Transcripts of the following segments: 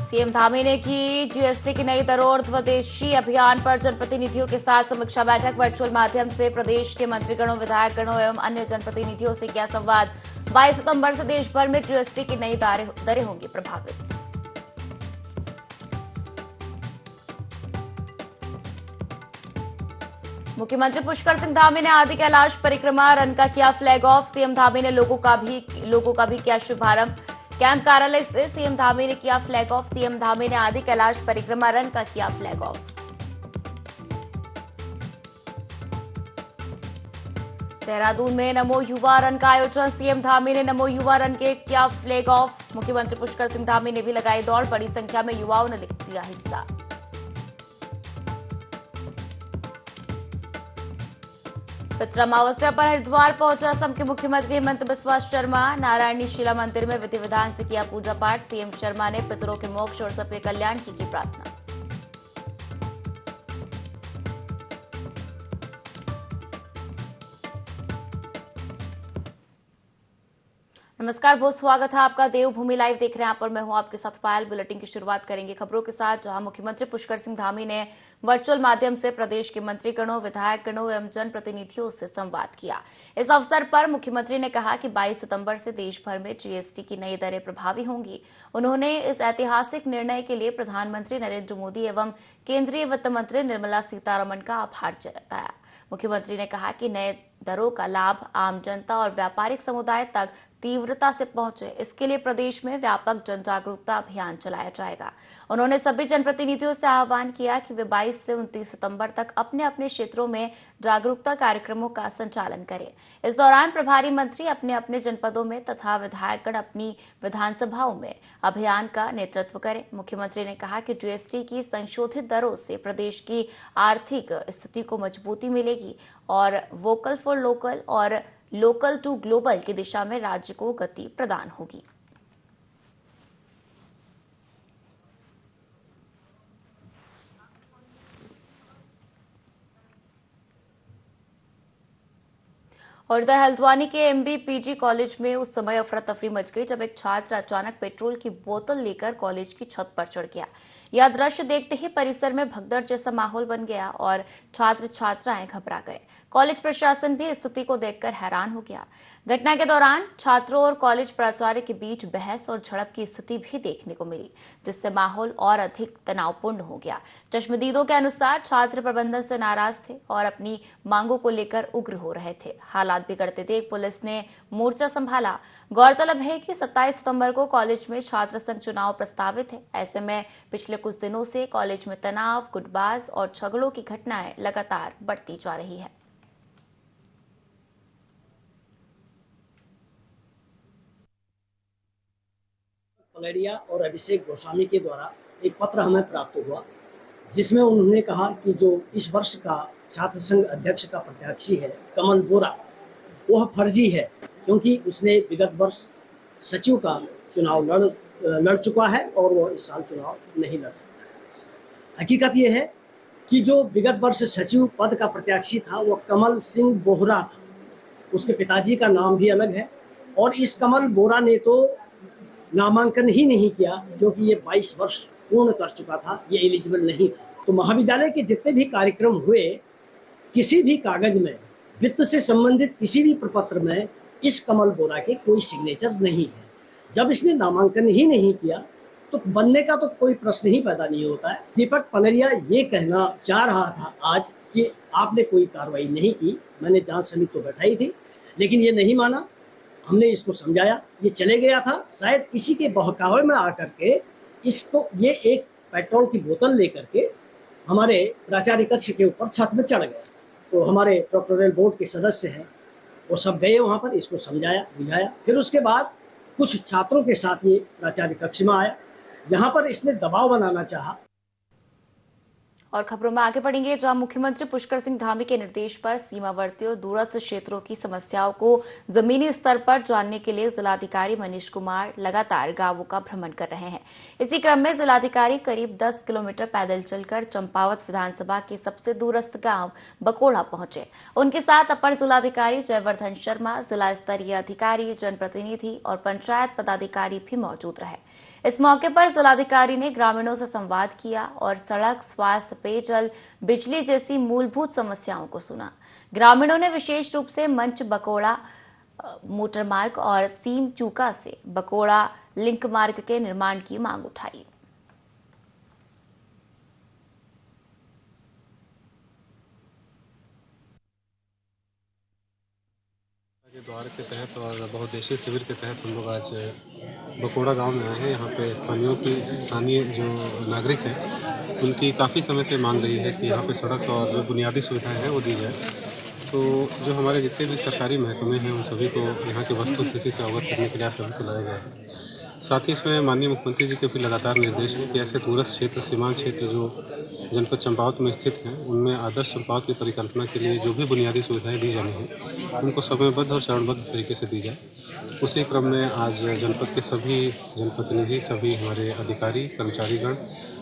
CM Dhami ने की GST की नई दरों और स्वदेशी अभियान पर जनप्रतिनिधियों के साथ समीक्षा बैठक। वर्चुअल माध्यम से प्रदेश के मंत्रीगणों, विधायकगणों एवं अन्य जनप्रतिनिधियों से किया संवाद। 22 सितंबर से देश भर में जीएसटी की नई दरें होंगी प्रभावित। मुख्यमंत्री पुष्कर सिंह धामी ने आदि कैलाश परिक्रमा रन का किया फ्लैग ऑफ। सीएम धामी ने लोगों का भी किया शुभारंभ। कैंप कार्यालय से सीएम धामी ने किया फ्लैग ऑफ। सीएम धामी ने आदि कैलाश परिक्रमा रन का किया फ्लैग ऑफ। देहरादून में नमो युवा रन का आयोजन। सीएम धामी ने नमो युवा रन के किया फ्लैग ऑफ। मुख्यमंत्री पुष्कर सिंह धामी ने भी लगाई दौड़। बड़ी संख्या में युवाओं ने लिया हिस्सा। पितृ अमावस्या पर हरिद्वार पहुंचा असम के मुख्यमंत्री हेमंत बिस्वा शर्मा। नारायणी शिला मंदिर में विधि विधान से किया पूजा पाठ। सीएम शर्मा ने पितरों के मोक्ष और सबके कल्याण की प्रार्थना। नमस्कार, बहुत स्वागत है आपका। देवभूमि लाइव देख रहे हैं आप और मैं हूं आपके साथ पायल। बुलेटिन की शुरुआत करेंगे खबरों के साथ, जहां मुख्यमंत्री पुष्कर सिंह धामी ने वर्चुअल माध्यम से प्रदेश के मंत्रीगणों, विधायकगणों एवं जनप्रतिनिधियों से संवाद किया। इस अवसर पर मुख्यमंत्री ने कहा कि 22 सितंबर से देश भर में जीएसटी की नई दरें प्रभावी होंगी। उन्होंने इस ऐतिहासिक निर्णय के लिए प्रधानमंत्री नरेंद्र मोदी एवं केंद्रीय वित्त मंत्री निर्मला सीतारमण का आभार जताया। मुख्यमंत्री ने कहा कि नए दरों का लाभ आम जनता और व्यापारिक समुदाय तक तीव्रता से पहुंचे, इसके लिए प्रदेश में व्यापक जन जागरूकता अभियान चलाया जाएगा। उन्होंने सभी जनप्रतिनिधियों से आह्वान किया कि वे 22 से 29 सितंबर तक अपने अपने क्षेत्रों में जागरूकता कार्यक्रमों का संचालन करें। इस दौरान प्रभारी मंत्री अपने अपने जनपदों में तथा विधायकगण अपनी विधानसभाओं में अभियान का नेतृत्व करें। मुख्यमंत्री ने कहा कि जीएसटी की संशोधित दरों से प्रदेश की आर्थिक स्थिति को मजबूती मिलेगी और वोकल फॉर लोकल और लोकल टू ग्लोबल की दिशा में राज्य को गति प्रदान होगी। और इधर हल्द्वानी के एमबी पीजी कॉलेज में उस समय अफरा तफरी मच गई जब एक छात्र अचानक पेट्रोल की बोतल लेकर कॉलेज की छत पर चढ़ गया। यह दृश्य देखते ही परिसर में भगदड़ जैसा माहौल बन गया और छात्र छात्राएं घबरा गए। कॉलेज प्रशासन भी स्थिति को देखकर हैरान हो गया। घटना के दौरान छात्रों और कॉलेज प्राचार्य के बीच बहस और झड़प की स्थिति भी देखने को मिली, जिससे माहौल और अधिक तनावपूर्ण हो गया। चश्मदीदों के अनुसार छात्र प्रबंधन से नाराज थे और अपनी मांगों को लेकर उग्र हो रहे थे। हालात बिगड़ते देख पुलिस ने मोर्चा संभाला। गौरतलब है कि 27 सितंबर को कॉलेज में छात्र संघ चुनाव प्रस्तावित है। ऐसे में पिछले कुछ दिनों से कॉलेज में तनाव, गुटबाज और झगड़ों की घटनाएं लगातार बढ़ती जा रही है। पलेरिया और अभिषेक गोस्वामी के द्वारा एक पत्र हमें प्राप्त हुआ, जिसमें उन्होंने कहा कि जो इस वर्ष का छात्र संघ अध्यक्ष का प्रत्याशी है कमल बोरा, वह फर्जी है, क्योंकि उसने विगत वर्ष सचिव का चुनाव लड़ चुका है और वह इस साल चुनाव नहीं लड़ सकता। हकीकत यह है कि जो विगत वर्ष सचिव पद का प्रत्याशी था वह कमल सिंह बोहरा था। उसके पिताजी का नाम भी अलग है और इस कमल बोरा ने तो नामांकन ही नहीं किया, क्योंकि ये 22 वर्ष पूर्ण कर चुका था, ये एलिजिबल नहीं था। तो महाविद्यालय के जितने भी कार्यक्रम हुए, किसी भी कागज में, वित्त से संबंधित किसी भी प्रपत्र में इस कमल बोरा के कोई सिग्नेचर नहीं है। जब इसने नामांकन ही नहीं किया तो बनने का तो कोई प्रश्न ही पैदा नहीं होता है। दीपक पलेरिया ये कहना चाह रहा था आज कि आपने कोई कार्रवाई नहीं की। मैंने जांच समिति तो बैठाई थी, लेकिन ये नहीं माना। हमने इसको समझाया, ये चले गया था। शायद किसी के बहकावे में आकर के इसको ये एक पेट्रोल की बोतल लेकर के हमारे प्राचार्य कक्ष के ऊपर छत में चढ़ गया। तो हमारे प्रोक्टोरियल बोर्ड के सदस्य हैं, वो सब गए वहाँ पर, इसको समझाया, बुझाया। फिर उसके बाद कुछ छात्रों के साथ ये प्राचार्य कक्ष में आया। यहाँ पर इसने दबाव बनाना चाहा। और खबरों में आगे बढ़ेंगे, जहां मुख्यमंत्री पुष्कर सिंह धामी के निर्देश पर सीमावर्ती और दूरस्थ क्षेत्रों की समस्याओं को जमीनी स्तर पर जानने के लिए जिलाधिकारी मनीष कुमार लगातार गांवों का भ्रमण कर रहे हैं। इसी क्रम में जिलाधिकारी करीब 10 किलोमीटर पैदल चलकर चंपावत विधानसभा के सबसे दूरस्थ गांव बकोड़ा पहुंचे। उनके साथ अपर जिलाधिकारी जयवर्धन शर्मा, जिला स्तरीय अधिकारी, जनप्रतिनिधि और पंचायत पदाधिकारी भी मौजूद रहे। इस मौके पर जिलाधिकारी ने ग्रामीणों से संवाद किया और सड़क, स्वास्थ्य, पेयजल, बिजली जैसी मूलभूत समस्याओं को सुना। ग्रामीणों ने विशेष रूप से मंच बकोड़ा मोटर मार्ग और सीम चूका से बकोड़ा लिंक मार्ग के निर्माण की मांग उठाई। के द्वार के तहत और बहुउद्देशीय शिविर के तहत हम लोग आज बकोड़ा गांव में आए हैं। यहाँ पे स्थानीय जो नागरिक हैं उनकी काफ़ी समय से मांग रही है कि यहाँ पे सड़क और जो बुनियादी सुविधाएं हैं वो दी जाए। तो जो हमारे जितने भी सरकारी महकमे हैं उन सभी को यहाँ की वस्तु स्थिति से अवगत करने के लिए सभी को लाया गया है। साथ ही इसमें माननीय मुख्यमंत्री जी के भी लगातार निर्देश है कि ऐसे दूरस्थ क्षेत्र, सीमांत क्षेत्र जो जनपद चंपावत में स्थित हैं उनमें आदर्श चंपावत की परिकल्पना के लिए जो भी बुनियादी सुविधाएं दी जानी है उनको समयबद्ध और चरणबद्ध तरीके से दी जाए। उसी क्रम में आज जनपद के सभी जनप्रतिनिधि, सभी हमारे अधिकारी, कर्मचारीगण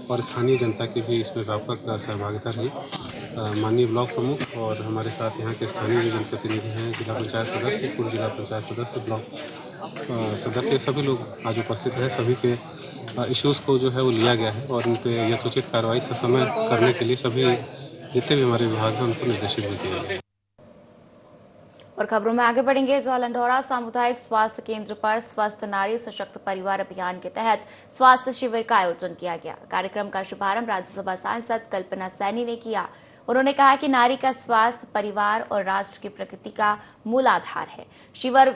और स्थानीय जनता की भी इसमें व्यापक सहभागिता रही। माननीय ब्लॉक प्रमुख और हमारे साथ यहाँ के स्थानीय जो जनप्रतिनिधि हैं, जिला पंचायत सदस्य, पूर्व जिला पंचायत सदस्य, ब्लॉक सदस्य, सभी लोग आज उपस्थित हैं। सभी के इश्यूज़ को जो है वो लिया गया है और उन पर यथोचित कार्रवाई ससमय करने के लिए सभी जितने भी हमारे विभाग हैं उनको निर्देशित भी किया गया। और खबरों में आगे बढ़ेंगे, जहां लंढौरा सामुदायिक स्वास्थ्य केंद्र पर स्वस्थ नारी सशक्त परिवार अभियान के तहत स्वास्थ्य शिविर का आयोजन किया गया। कार्यक्रम का शुभारंभ राज्यसभा सांसद कल्पना सैनी ने किया। उन्होंने कहा कि नारी का स्वास्थ्य परिवार और राष्ट्र की प्रगति का मूल आधार है।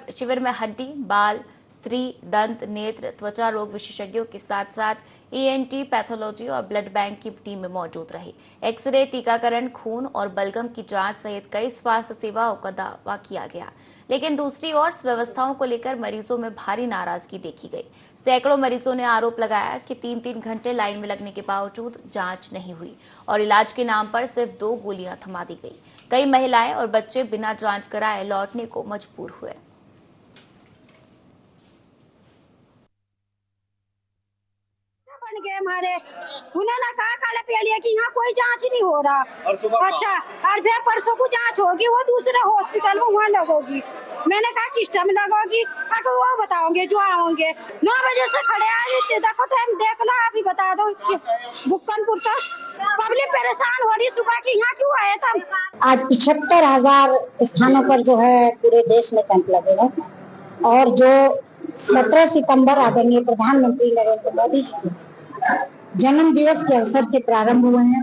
शिविर में हड्डी, बाल, स्त्री, दंत, नेत्र, त्वचा रोग विशेषज्ञों के साथ साथ ENT, पैथोलॉजी और ब्लड बैंक की टीम में मौजूद रही। एक्सरे, टीकाकरण, खून और बलगम की जांच सहित कई स्वास्थ्य सेवाओं का दावा किया गया। लेकिन दूसरी ओर व्यवस्थाओं को लेकर मरीजों में भारी नाराजगी देखी गई। सैकड़ों मरीजों ने आरोप लगाया कि 3-3 घंटे लाइन में लगने के बावजूद जांच नहीं हुई और इलाज के नाम पर सिर्फ 2 गोलियां थमा दी गई। कई महिलाएं और बच्चे बिना जांच कराए लौटने को मजबूर हुए। हमारे उन्होंने कहा काले पेड़िया की यहाँ कोई जांच नहीं हो रहा। अच्छा, और फिर परसों को जांच होगी, वो दूसरे हॉस्पिटल में वहाँ लगोगी। मैंने कहा किस टाइम लगोगी? अगर वो बताओगे जो आओगे। 9 बजे से खड़े आए, देखो टाइम देख लो, अभी बता दो। बुक्कनपुर तक पब्लिक परेशान हो रही, सुबह की यहाँ क्यों आए थे? आज 75,000 स्थानों पर जो है पूरे देश में कैंप लगेगा और जो 17 सितंबर आदरणीय प्रधानमंत्री नरेंद्र मोदी जी के जन्म दिवस के अवसर से प्रारंभ हुए हैं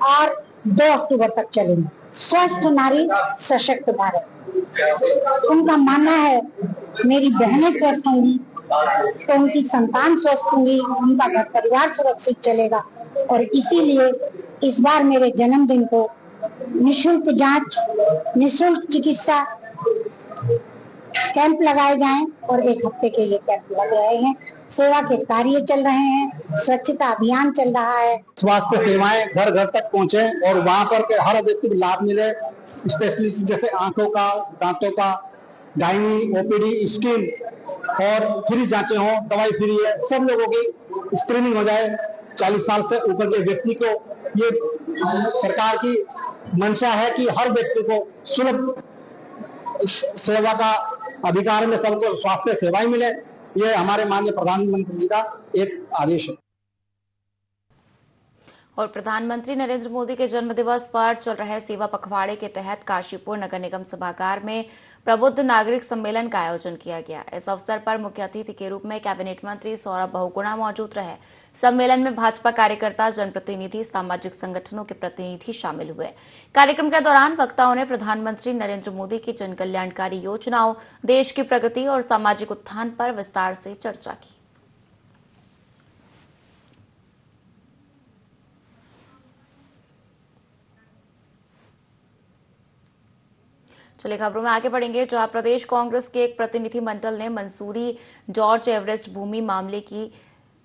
और 2 अक्टूबर तक चलेंगे। स्वस्थ नारी सशक्त भारत। उनका मानना है मेरी बहनें स्वस्थ होंगी तो उनकी संतान स्वस्थ होंगी, उनका घर परिवार सुरक्षित चलेगा और इसीलिए इस बार मेरे जन्मदिन को निःशुल्क जांच, निःशुल्क चिकित्सा कैंप लगाए जाएं और 1 हफ्ते के ये कैंप लग रहे हैं। सेवा के कार्य चल रहे हैं, स्वच्छता अभियान चल रहा है। स्वास्थ्य सेवाएं घर घर तक पहुंचे और वहां पर के हर व्यक्ति को लाभ मिले। स्पेशलिस्ट जैसे आंखों का, दांतों का, गायनी, OPD, स्किन और फ्री जांचें हों, दवाई फ्री है, सब लोगों की स्क्रीनिंग हो जाए। 40 साल से ऊपर के व्यक्ति को ये सरकार की मंशा है कि हर व्यक्ति को सुलभ सेवा का अधिकार में सबको स्वास्थ्य सेवाएं मिले। ये हमारे माननीय प्रधानमंत्री जी का एक आदेश है। और प्रधानमंत्री नरेंद्र मोदी के जन्मदिवस पर चल रहे सेवा पखवाड़े के तहत काशीपुर नगर निगम सभागार में प्रबुद्ध नागरिक सम्मेलन का आयोजन किया गया। इस अवसर पर मुख्य अतिथि के रूप में कैबिनेट मंत्री सौरभ बहुगुणा मौजूद रहे। सम्मेलन में भाजपा कार्यकर्ता, जनप्रतिनिधि, सामाजिक संगठनों के प्रतिनिधि शामिल हुए। कार्यक्रम के दौरान वक्ताओं ने प्रधानमंत्री नरेंद्र मोदी की जन कल्याणकारी योजनाओं, देश की प्रगति और सामाजिक उत्थान पर विस्तार से चर्चा की। चलिए खबरों में आगे बढ़ेंगे, जहां प्रदेश कांग्रेस के एक प्रतिनिधि मंडल ने मंसूरी जॉर्ज एवरेस्ट भूमि मामले की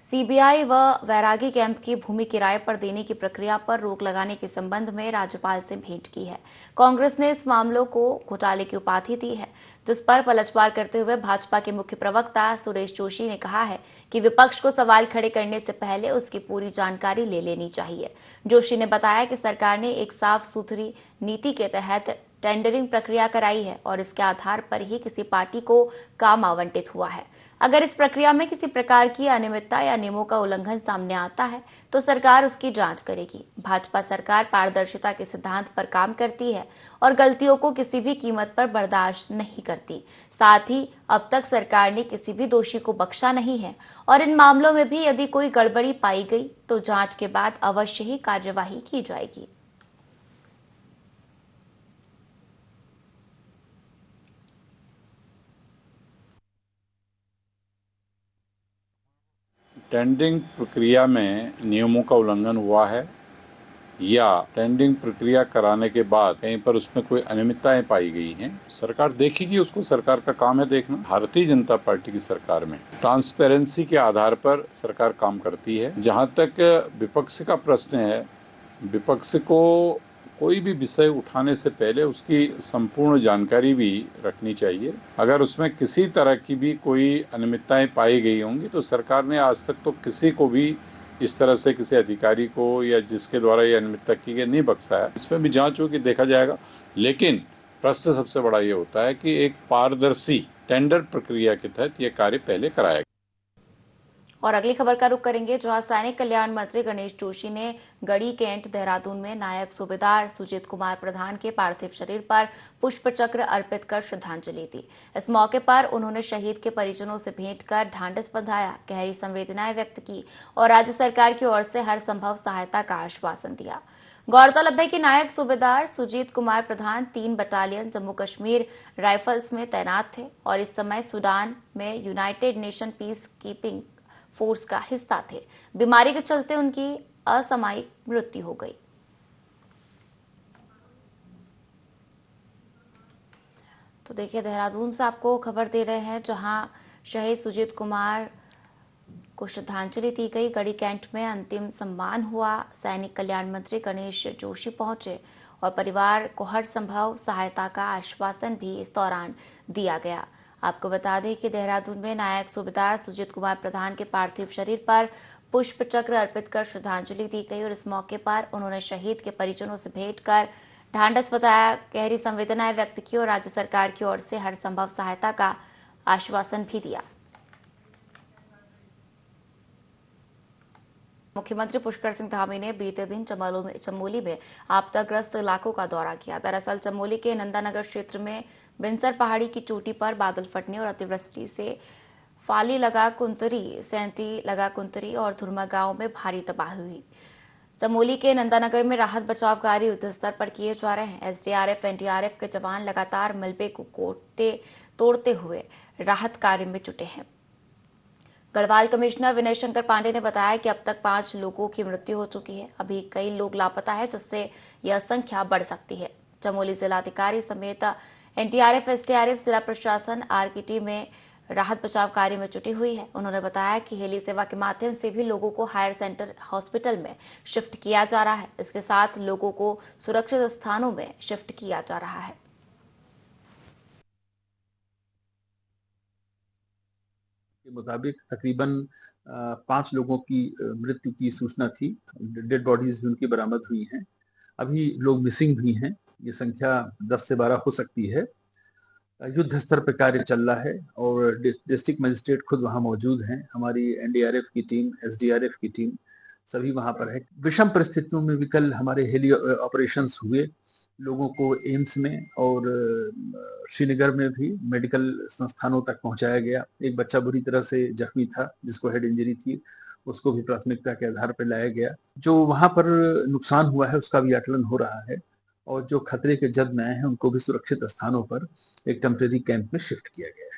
सीबीआई व वैरागी कैंप की भूमि किराए पर देने की प्रक्रिया पर रोक लगाने के संबंध में राज्यपाल से भेंट की है। कांग्रेस ने इस मामलों को घोटाले की उपाधि दी है, जिस पर पलटवार करते हुए भाजपा के मुख्य प्रवक्ता सुरेश जोशी ने कहा है कि विपक्ष को सवाल खड़े करने से पहले उसकी पूरी जानकारी ले लेनी चाहिए। जोशी ने बताया कि सरकार ने एक साफ सुथरी नीति के तहत टेंडरिंग प्रक्रिया कराई है और इसके आधार पर ही किसी पार्टी को काम आवंटित हुआ है। अगर इस प्रक्रिया में किसी प्रकार की अनियमितता या नियमों का उल्लंघन सामने आता है तो सरकार उसकी जांच करेगी। भाजपा सरकार पारदर्शिता के सिद्धांत पर काम करती है और गलतियों को किसी भी कीमत पर बर्दाश्त नहीं करती। साथ ही अब तक सरकार ने किसी भी दोषी को बख्शा नहीं है और इन मामलों में भी यदि कोई गड़बड़ी पाई गई तो जांच के बाद अवश्य ही कार्यवाही की जाएगी। टेंडरिंग प्रक्रिया में नियमों का उल्लंघन हुआ है या टेंडरिंग प्रक्रिया कराने के बाद कहीं पर उसमें कोई अनियमितताएं पाई गई हैं, सरकार देखेगी। उसको सरकार का काम है देखना। भारतीय जनता पार्टी की सरकार में ट्रांसपेरेंसी के आधार पर सरकार काम करती है। जहां तक विपक्ष का प्रश्न है, विपक्ष को कोई भी विषय उठाने से पहले उसकी संपूर्ण जानकारी भी रखनी चाहिए। अगर उसमें किसी तरह की भी कोई अनियमितताएं पाई गई होंगी तो सरकार ने आज तक तो किसी को भी इस तरह से किसी अधिकारी को या जिसके द्वारा ये अनियमितता की गई नहीं बख्शा है। इसमें भी जांच होगी, देखा जाएगा। लेकिन प्रश्न सबसे बड़ा ये होता है कि एक पारदर्शी टेंडर प्रक्रिया के तहत ये कार्य पहले कराया। और अगली खबर का रुख करेंगे, जहां सैनिक कल्याण मंत्री गणेश जोशी ने गढ़ी कैंट देहरादून में नायक सूबेदार सुजीत कुमार प्रधान के पार्थिव शरीर पर पुष्प चक्र अर्पित कर श्रद्धांजलि दी। इस मौके पर उन्होंने शहीद के परिजनों से भेंट कर ढांढस बंधाया, गहरी संवेदनाएं व्यक्त की और राज्य सरकार की ओर से हर संभव सहायता का आश्वासन दिया। गौरतलब है कि नायक सूबेदार सुजीत कुमार प्रधान 3 बटालियन जम्मू कश्मीर राइफल्स में तैनात थे और इस समय सूडान में United nation peace keeping force का हिस्सा थे। बीमारी के चलते उनकी असामयिक मृत्यु हो गई। तो देखिए, देहरादून से आपको खबर दे रहे हैं, जहां शहीद सुजीत कुमार को श्रद्धांजलि दी गई। गढ़ी कैंट में अंतिम सम्मान हुआ। सैनिक कल्याण मंत्री गणेश जोशी पहुंचे और परिवार को हर संभव सहायता का आश्वासन भी इस दौरान दिया गया। आपको बता दें कि देहरादून में नायक सूबेदार सुजीत कुमार प्रधान के पार्थिव शरीर पर पुष्प चक्र अर्पित कर श्रद्धांजलि दी गई और इस मौके पर उन्होंने शहीद के परिजनों से भेंट कर ढांढस बंधाया, गहरी संवेदनाएं व्यक्त की और राज्य सरकार की ओर से हर संभव सहायता का आश्वासन भी दिया। मुख्यमंत्री पुष्कर सिंह धामी ने बीते दिन चमोली में आपदाग्रस्त इलाकों का दौरा किया। दरअसल चमोली के नंदानगर क्षेत्र में बिनसर पहाड़ी की चोटी पर बादल फटने और अतिवृष्टि से फाली लगा कुंतरी, सैंती लगा कुंतरी और धुरमा गांव में भारी तबाही हुई। चमोली के नंदानगर में राहत बचाव कार्य युद्ध स्तर पर किए जा रहे हैं। एसडीआरएफ, एनडीआरएफ के जवान लगातार मलबे को तोड़ते हुए राहत कार्य में जुटे हैं। गढ़वाल कमिश्नर विनय शंकर पांडे ने बताया कि अब तक 5 लोगों की मृत्यु हो चुकी है। अभी कई लोग लापता है, जिससे यह संख्या बढ़ सकती है। चमोली जिलाधिकारी समेत एनडीआरएफ, एसडीआरएफ, जिला प्रशासन आर की टीम में राहत बचाव कार्य में जुटी हुई है। उन्होंने बताया कि हेली सेवा के माध्यम से भी लोगों को हायर सेंटर हॉस्पिटल में शिफ्ट किया जा रहा है। इसके साथ लोगों को सुरक्षित स्थानों में शिफ्ट किया जा रहा है। के मुताबिक तकरीबन 5 लोगों की मृत्यु की सूचना थी। डेड बॉडीज भी उनकी बरामद हुई हैं। अभी लोग मिसिंग भी हैं। ये संख्या 10 से 12 हो सकती है। युद्ध स्तर पर कार्य चल रहा है और डिस्ट्रिक्ट मजिस्ट्रेट खुद वहां मौजूद हैं। हमारी एनडीआरएफ की टीम, एसडीआरएफ की टीम सभी वहां पर है। विषम परिस्थितियों में भी कल हमारे हेली ऑपरेशंस हुए। लोगों को एम्स में और श्रीनगर में भी मेडिकल संस्थानों तक पहुंचाया गया। एक बच्चा बुरी तरह से जख्मी था, जिसको हेड इंजरी थी, उसको भी प्राथमिकता के आधार पर लाया गया। जो वहां पर नुकसान हुआ है उसका भी आकलन हो रहा है और जो खतरे के जद में आए हैं उनको भी सुरक्षित स्थानों पर एक टेम्परेरी कैंप में शिफ्ट किया गया है।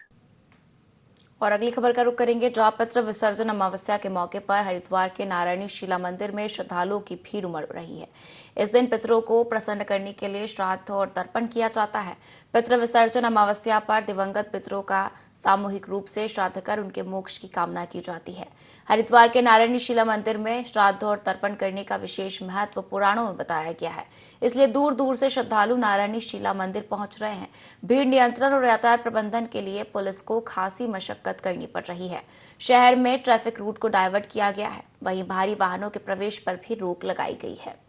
और अगली खबर का रुख करेंगे। ड्रॉपत्र विसर्जन अमावस्या के मौके पर हरिद्वार के नारायणी शिला मंदिर में श्रद्धालुओं की भीड़ उमड़ रही है। इस दिन पितरों को प्रसन्न करने के लिए श्राद्ध और तर्पण किया जाता है। पितृ विसर्जन अमावस्या पर दिवंगत पितरों का सामूहिक रूप से श्राद्ध कर उनके मोक्ष की कामना की जाती है। हरिद्वार के नारायणी शिला मंदिर में श्राद्ध और तर्पण करने का विशेष महत्व पुराणों में बताया गया है, इसलिए दूर दूर से श्रद्धालु नारायणी शिला मंदिर पहुंच रहे हैं। भीड़ नियंत्रण और यातायात प्रबंधन के लिए पुलिस को खासी मशक्कत करनी पड़ रही है। शहर में ट्रैफिक रूट को डायवर्ट किया गया है, वहीं भारी वाहनों के प्रवेश पर भी रोक लगाई गई है।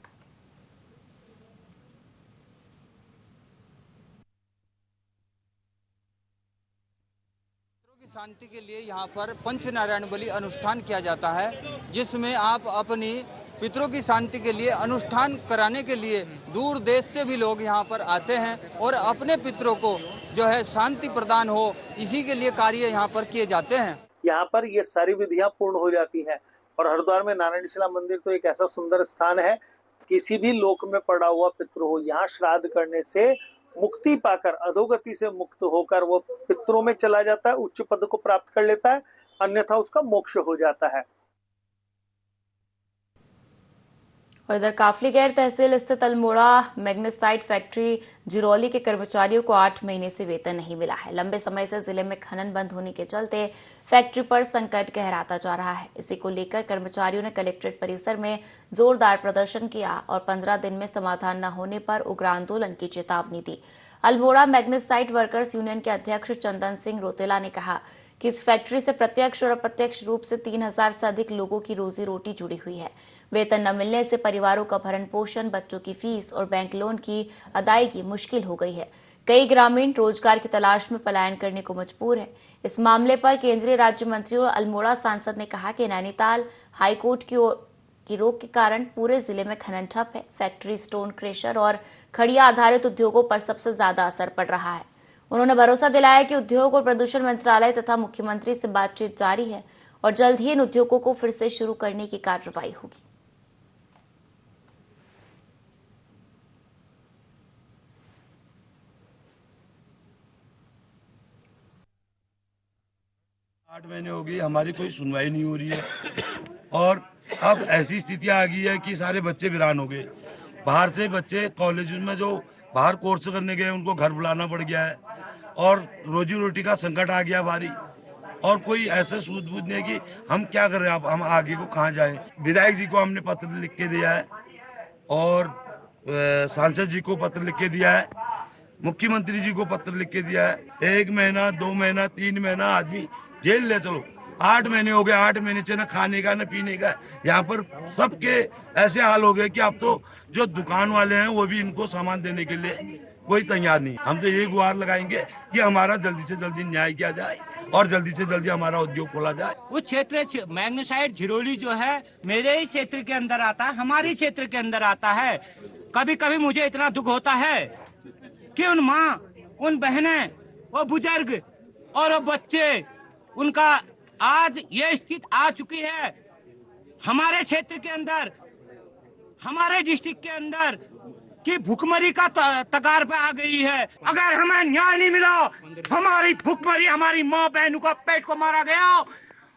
शांति के लिए यहाँ पर पंचनारायण बलि अनुष्ठान किया जाता है, जिसमें आप अपनी पितरों की शांति के लिए अनुष्ठान कराने के लिए दूर देश से भी लोग यहाँ पर आते हैं और अपने पितरों को जो है शांति प्रदान हो, इसी के लिए कार्य यहाँ पर किए जाते हैं। यहाँ पर ये सारी विधियां पूर्ण हो जाती हैं और हरिद्वार में नारायण शिला मंदिर तो एक ऐसा सुंदर स्थान है, किसी भी लोक में पड़ा हुआ पितृ हो, यहाँ श्राद्ध करने से मुक्ति पाकर, अधोगति से मुक्त होकर वो पितरों में चला जाता है, उच्च पद को प्राप्त कर लेता है, अन्यथा उसका मोक्ष हो जाता है। और इधर काफलीगैर तहसील स्थित अल्मोड़ा मैग्नेसाइट फैक्ट्री झिरोली के कर्मचारियों को 8 महीने से वेतन नहीं मिला है। लंबे समय से जिले में खनन बंद होने के चलते फैक्ट्री पर संकट गहराता जा रहा है। इसी को लेकर कर्मचारियों ने कलेक्ट्रेट परिसर में जोरदार प्रदर्शन किया और 15 दिन में समाधान न होने पर उग्र आंदोलन की चेतावनी दी। अल्मोड़ा मैग्नेसाइट वर्कर्स यूनियन के अध्यक्ष चंदन सिंह रोतेला ने कहा कि इस फैक्ट्री से प्रत्यक्ष और अप्रत्यक्ष रूप से 3000 से अधिक लोगों की रोजी रोटी जुड़ी हुई है। वेतन न मिलने से परिवारों का भरण पोषण, बच्चों की फीस और बैंक लोन की अदायगी मुश्किल हो गई है। कई ग्रामीण रोजगार की तलाश में पलायन करने को मजबूर है। इस मामले पर केंद्रीय राज्य मंत्री और अल्मोड़ा सांसद ने कहा कि नैनीताल हाईकोर्ट की रोक के कारण पूरे जिले में खनन ठप है। फैक्ट्री, स्टोन क्रेशर और खड़िया आधारित उद्योगों पर सबसे ज्यादा असर पड़ रहा है। उन्होंने भरोसा दिलाया कि उद्योग और प्रदूषण मंत्रालय तथा मुख्यमंत्री से बातचीत जारी है और जल्द ही इन उद्योगों को फिर से शुरू करने की कार्रवाई होगी। आठ महीने हो गई, हमारी कोई सुनवाई नहीं हो रही है और अब ऐसी स्थिति आ गई है कि सारे बच्चे वीरान हो गए। बाहर से बच्चे कॉलेज में जो बाहर कोर्स करने गए उनको घर बुलाना पड़ गया है और रोजी रोटी का संकट आ गया भारी और कोई ऐसे सूझबूझ नहीं कि हम क्या कर रहे हैं, हम आगे को कहाँ जाएं। विधायक जी को हमने पत्र लिख के दिया है और सांसद जी को पत्र लिख के दिया है, मुख्यमंत्री जी को पत्र लिख के दिया है। 1 महीना, 2 महीना, 3 महीना आदमी जेल ले चलो, 8 महीने हो गए, 8 महीने से न खाने का न पीने का। यहाँ पर सबके ऐसे हाल हो गए कि अब तो जो दुकान वाले हैं वो भी इनको सामान देने के लिए कोई तैयार नहीं। हम तो ये गुहार लगाएंगे कि हमारा जल्दी से जल्दी न्याय किया जाए और जल्दी से जल्दी हमारा उद्योग खोला जाए। उस क्षेत्र मैग्नेसाइट झिरोली जो है मेरे ही क्षेत्र के अंदर आता है, हमारी क्षेत्र के अंदर आता है। कभी कभी मुझे इतना दुख होता है कि उन माँ, उन बहनें, वो बुजुर्ग और वो बच्चे, उनका आज ये स्थिति आ चुकी है हमारे क्षेत्र के अंदर, हमारे डिस्ट्रिक्ट के अंदर कि भूखमरी का तगार पे आ गई है। अगर हमें न्याय नहीं मिला, हमारी भूखमरी, हमारी माँ बहनों का पेट को मारा गया,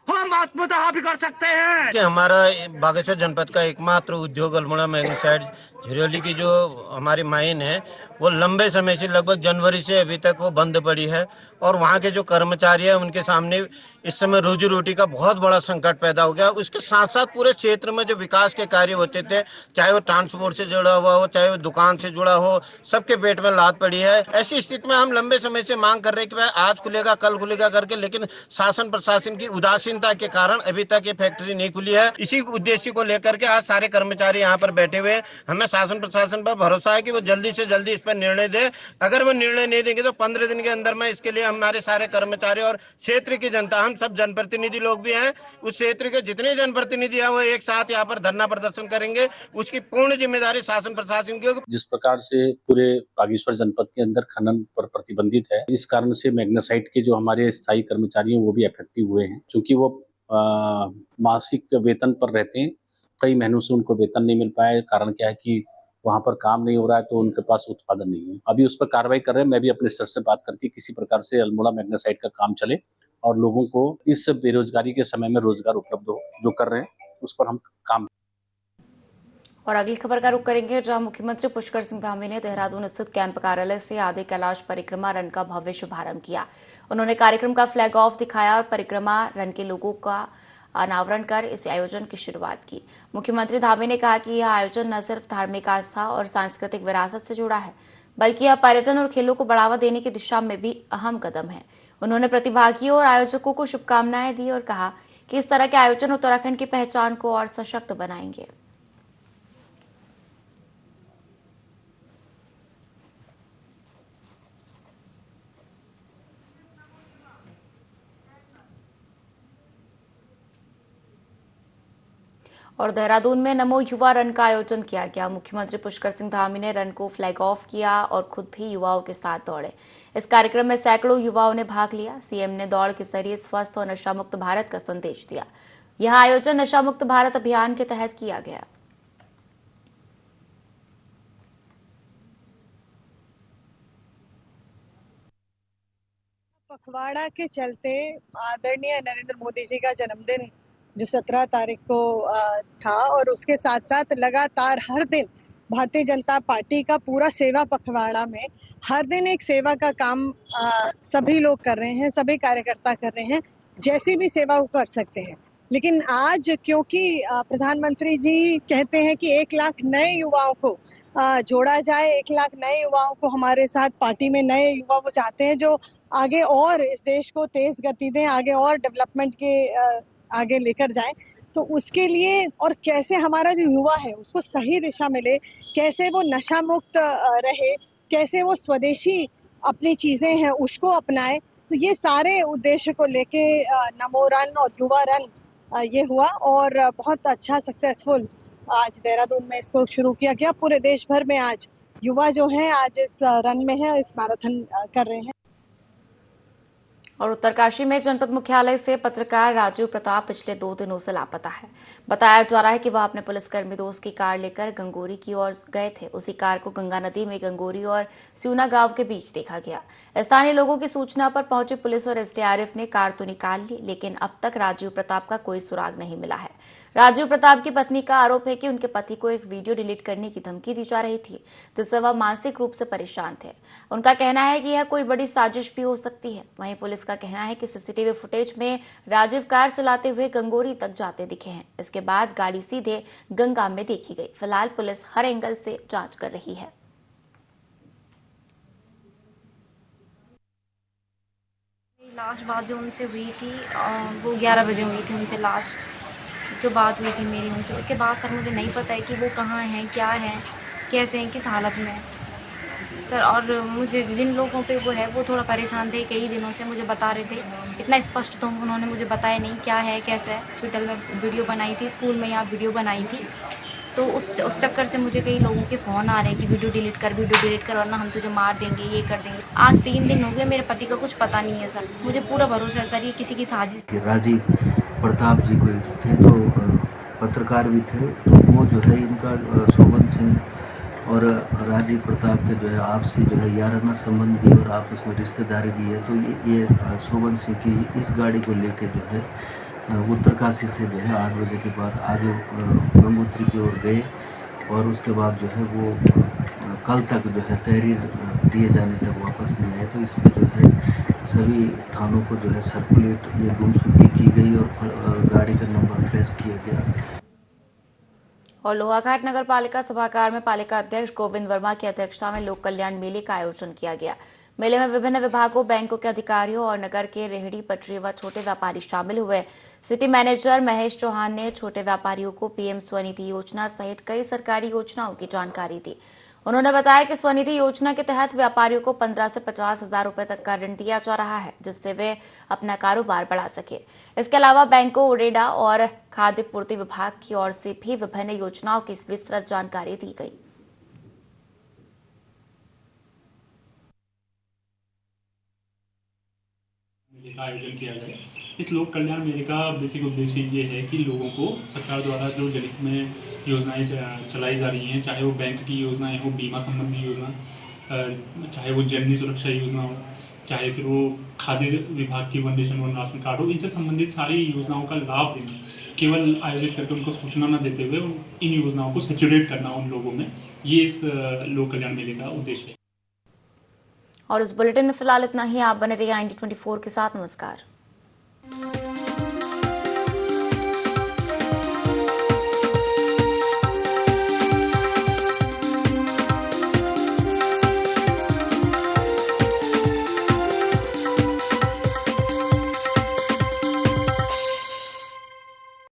हम आत्मदाह भी कर सकते हैं। कि हमारा बागेश्वर जनपद का एकमात्र उद्योग अल्मोड़ा मैग्नेसाइट झिरोली की जो हमारी माइन है वो लंबे समय से, लगभग जनवरी से अभी तक वो बंद पड़ी है और वहाँ के जो कर्मचारी हैं उनके सामने इस समय रोजी रोटी का बहुत बड़ा संकट पैदा हो गया। उसके साथ साथ पूरे क्षेत्र में जो विकास के कार्य होते थे, चाहे वो ट्रांसपोर्ट से जुड़ा हुआ हो, चाहे वो दुकान से जुड़ा हो, सबके पेट में लात पड़ी है। ऐसी स्थिति में हम लंबे समय से मांग कर रहे हैं कि भाई आज खुलेगा, कल खुलेगा करके, लेकिन शासन प्रशासन की उदासीनता के कारण अभी तक ये फैक्ट्री नहीं खुली है। इसी उद्देश्य को लेकर के आज सारे कर्मचारी यहाँ पर बैठे हुए हैं। हमें शासन प्रशासन पर भरोसा है कि वो जल्दी से जल्दी इस पर निर्णय दे। अगर वो निर्णय नहीं देंगे तो 15 दिन के अंदर में इसके लिए हमारे सारे कर्मचारी और क्षेत्र की जनता, हम सब जनप्रतिनिधि लोग भी हैं, उस क्षेत्र के जितने जनप्रतिनिधि हैं वो एक साथ यहाँ पर धरना प्रदर्शन करेंगे। उसकी पूर्ण जिम्मेदारी शासन प्रशासन की होगी। जिस प्रकार से पूरे बागेश्वर जनपद के अंदर खनन पर प्रतिबंधित है, इस कारण से मैग्नेसाइट के जो हमारे स्थायी कर्मचारी हैं वो भी इफेक्टिव हुए हैं, क्योंकि वो मासिक वेतन पर रहते हैं। कई महीनों से उनको वेतन नहीं मिल पाया। कारण क्या है कि वहाँ पर काम नहीं हो रहा है तो उनके पास उत्पादन नहीं है। अभी उस पर कार्रवाई कर रहे हैं। मैं भी अपने स्तर से बात करके किसी प्रकार से अल्मोड़ा मैग्नेसाइट का काम चले और लोगों को इस बेरोजगारी के समय में रोजगार उपलब्ध हो, जो कर रहे हैं उस पर हम काम। और अगली खबर का रुख करेंगे, जहां मुख्यमंत्री पुष्कर सिंह धामी ने देहरादून स्थित कैंप कार्यालय से आदि कैलाश परिक्रमा रन का भव्य शुभारंभ किया। उन्होंने कार्यक्रम का फ्लैग ऑफ दिखाया और परिक्रमा रन के लोगों का अनावरण कर इस आयोजन की शुरुआत की। मुख्यमंत्री धामी ने कहा कि यह आयोजन न सिर्फ धार्मिक आस्था और सांस्कृतिक विरासत से जुड़ा है, बल्कि यह पर्यटन और खेलों को बढ़ावा देने की दिशा में भी अहम कदम है। उन्होंने प्रतिभागियों और आयोजकों को शुभकामनाएं दी और कहा कि इस तरह के आयोजन उत्तराखंड की पहचान को और सशक्त बनाएंगे। और देहरादून में नमो युवा रन का आयोजन किया गया। मुख्यमंत्री पुष्कर सिंह धामी ने रन को फ्लैग ऑफ किया और खुद भी युवाओं के साथ दौड़े। इस कार्यक्रम में सैकड़ों युवाओं ने भाग लिया। सीएम ने दौड़ के जरिए स्वस्थ और नशा मुक्त भारत का संदेश दिया। यह आयोजन नशा मुक्त भारत अभियान के तहत किया गया। पखवाड़ा के चलते आदरणीय नरेंद्र मोदी जी का जन्मदिन जो 17 तारीख को था, और उसके साथ साथ लगातार हर दिन भारतीय जनता पार्टी का पूरा सेवा पखवाड़ा में हर दिन एक सेवा का काम सभी लोग कर रहे हैं, सभी कार्यकर्ता कर रहे हैं, जैसी भी सेवा वो कर सकते हैं। लेकिन आज क्योंकि प्रधानमंत्री जी कहते हैं कि 1 लाख नए युवाओं को जोड़ा जाए, 1 लाख नए युवाओं को हमारे साथ पार्टी में नए युवा वो चाहते हैं जो आगे और इस देश को तेज गति दें, आगे और डेवलपमेंट के आगे लेकर जाएं। तो उसके लिए और कैसे हमारा जो युवा है उसको सही दिशा मिले, कैसे वो नशा मुक्त रहे, कैसे वो स्वदेशी अपनी चीज़ें हैं उसको अपनाए, तो ये सारे उद्देश्य को लेके नमो रन और युवा रन ये हुआ और बहुत अच्छा सक्सेसफुल आज देहरादून में इसको शुरू किया गया। पूरे देश भर में आज युवा जो हैं आज इस रन में है, इस मैराथन कर रहे हैं। और उत्तरकाशी में जनपद मुख्यालय से पत्रकार राजीव प्रताप पिछले 2 दिनों से लापता है। बताया जा रहा है कि वह अपने पुलिसकर्मी दोस्त की कार लेकर गंगोरी की ओर गए थे। उसी कार को गंगा नदी में गंगोरी और स्यूना गांव के बीच देखा गया। स्थानीय लोगों की सूचना पर पहुंची पुलिस और एसडीआरएफ ने कार तो निकाल ली, लेकिन अब तक राजीव प्रताप का कोई सुराग नहीं मिला है। राजीव प्रताप की पत्नी का आरोप है कि उनके पति को एक वीडियो डिलीट करने की धमकी दी जा रही थी, जिससे वह मानसिक रूप से परेशान थे। उनका कहना है कि यह कोई बड़ी साजिश भी हो सकती है। वहीं पुलिस का कहना है कि सीसीटीवी फुटेज में राजीव कार चलाते हुए गंगोरी तक जाते दिखे हैं। इसके बाद गाड़ी सीधे गंगा में देखी गई। फिलहाल पुलिस हर एंगल से जांच कर रही है। लास्ट बात जो उनसे हुई थी वो 11 बजे हुई थी उनसे लास्ट जो बात हुई थी मेरी उनसे। उसके बाद सर मुझे नहीं पता है कि वो कहाँ हैं, क्या हैं, कैसे हैं, किस हालत में हैं सर। और मुझे जिन लोगों पे वो है वो थोड़ा परेशान थे, कई दिनों से मुझे बता रहे थे। इतना स्पष्ट तो उन्होंने मुझे बताया नहीं क्या है कैसा है। हॉस्पिटल में वीडियो बनाई थी, स्कूल में यहाँ वीडियो बनाई थी, तो उस चक्कर से मुझे कई लोगों के फ़ोन आ रहे हैं कि वीडियो डिलीट कर वरना हम तुझे मार देंगे, ये कर देंगे। आज 3 दिन हो गए, मेरे पति का कुछ पता नहीं है सर। मुझे पूरा भरोसा है सर ये किसी की साजिश। राजीव प्रताप जी कोई थे तो पत्रकार भी थे, तो वो जो है इनका शोभन सिंह और राजीव प्रताप के जो है आपसी जो है याराना संबंध भी और आपस में रिश्तेदारी भी है। तो ये शोभन सिंह की इस गाड़ी को लेके जो है उत्तरकाशी से जो है 8 बजे के बाद आगे गंगोत्री की ओर गए और उसके बाद जो है वो कल तक जो है तहरीर दिए जाने तक वापस नहीं आए। तो इसमें जो है सभी थानों को जो है सर्कुलेट ये गुमशुदगी की गई और गाड़ी का नंबर फ्लैश किया गया। और लोहाघाट नगर पालिका सभागार में पालिका अध्यक्ष गोविंद वर्मा की अध्यक्षता में लोक कल्याण मेले का आयोजन किया गया। मेले में विभिन्न विभागों, बैंकों के अधिकारियों और नगर के रेहड़ी पटरी व छोटे व्यापारी शामिल हुए। सिटी मैनेजर महेश चौहान ने छोटे व्यापारियों को पीएम स्वनिधि योजना सहित कई सरकारी योजनाओं की जानकारी दी। उन्होंने बताया कि स्वनिधि योजना के तहत व्यापारियों को 15 से 50 हजार रुपए तक का ऋण दिया जा रहा है, जिससे वे अपना कारोबार बढ़ा सके। इसके अलावा बैंकों, उरेडा और खाद्य पूर्ति विभाग की ओर से भी विभिन्न योजनाओं की विस्तृत जानकारी दी गई। मेले का आयोजन किया गया। इस लोक कल्याण मेले का बेसिक उद्देश्य ये है कि लोगों को सरकार द्वारा जो जनहित में योजनाएं चलाई जा रही हैं, चाहे वो बैंक की योजनाएं हो, बीमा संबंधी योजना, चाहे वो जननी सुरक्षा योजना हो, चाहे फिर वो खाद्य विभाग की one nation one ration card हो, इनसे संबंधित सारी योजनाओं का लाभ देना, केवल आयोजित करके उनको सूचना न देते हुए इन योजनाओं को सैचुरेट करना उन लोगों में, ये इस लोक कल्याण मेले का उद्देश्य है। और उस बुलेटिन में फिलहाल इतना ही। आप बने रहिए IND24 के साथ। नमस्कार।